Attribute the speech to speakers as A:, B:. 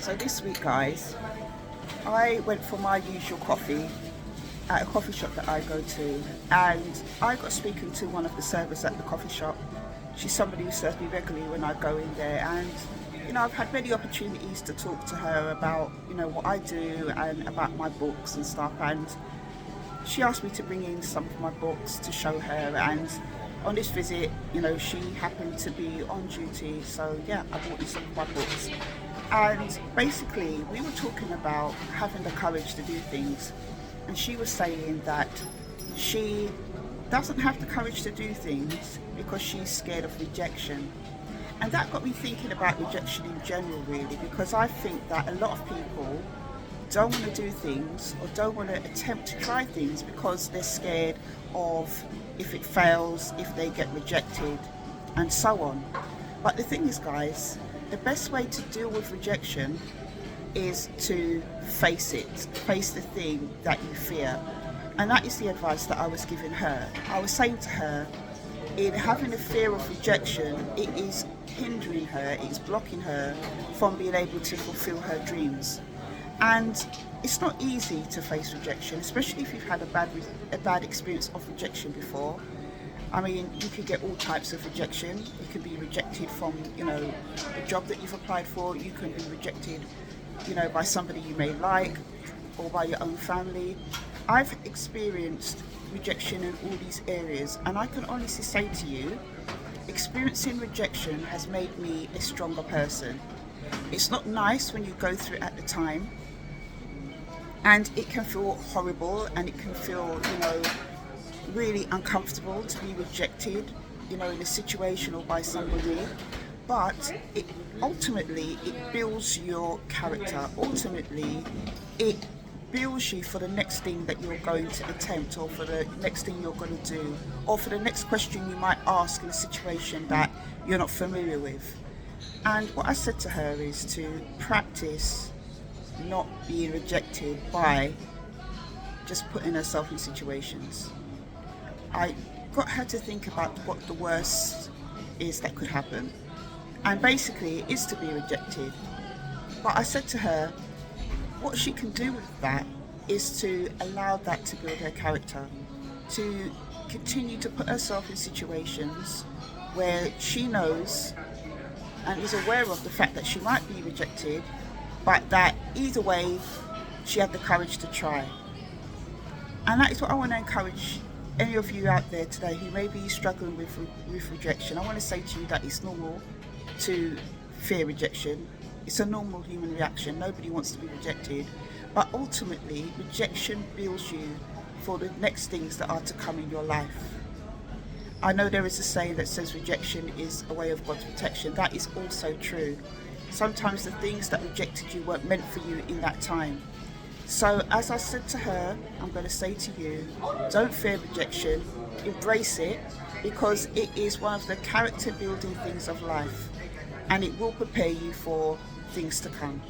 A: So this week, guys, I went for my usual coffee at a coffee shop that I go to, and I got speaking to one of the servers at the coffee shop. She's somebody who serves me regularly when I go in there, and I've had many opportunities to talk to her about what I do and about my books and stuff. And she asked me to bring in some of my books to show her, and on this visit, she happened to be on duty, so yeah, I brought in some of my books. And basically, we were talking about having the courage to do things, and she was saying that she doesn't have the courage to do things because she's scared of rejection. And that got me thinking about rejection in general, really, because I think that a lot of people don't want to do things or don't want to attempt to try things because they're scared of if it fails, if they get rejected, and so on. But the thing is, guys, the best way to deal with rejection is to face it, face the thing that you fear. And that is the advice that I was giving her. I was saying to her, in having a fear of rejection, it is hindering her, it is blocking her from being able to fulfill her dreams. And it's not easy to face rejection, especially if you've had a bad experience of rejection before. I mean, you can get all types of rejection. You can be rejected from, the job that you've applied for. You can be rejected, by somebody you may like, or by your own family. I've experienced rejection in all these areas, and I can honestly say to you, experiencing rejection has made me a stronger person. It's not nice when you go through it at the time, and it can feel horrible, and it can feel, really uncomfortable to be rejected, in a situation or by somebody. But ultimately, it builds your character. Ultimately, it builds you for the next thing that you're going to attempt, or for the next thing you're going to do, or for the next question you might ask in a situation that you're not familiar with. And what I said to her is to practice not being rejected by just putting herself in situations. I got her to think about what the worst is that could happen. And basically, it is to be rejected. But I said to her, what she can do with that is to allow that to build her character, to continue to put herself in situations where she knows and is aware of the fact that she might be rejected, but that either way, she had the courage to try. And that is what I want to encourage any of you out there today who may be struggling with rejection. I want to say to you that it's normal to fear rejection. It's a normal human reaction. Nobody wants to be rejected. But ultimately, rejection builds you for the next things that are to come in your life. I know there is a saying that says rejection is a way of God's protection. That is also true. Sometimes the things that rejected you weren't meant for you in that time. So as I said to her, I'm going to say to you, don't fear rejection, embrace it, because it is one of the character building things of life, and it will prepare you for things to come.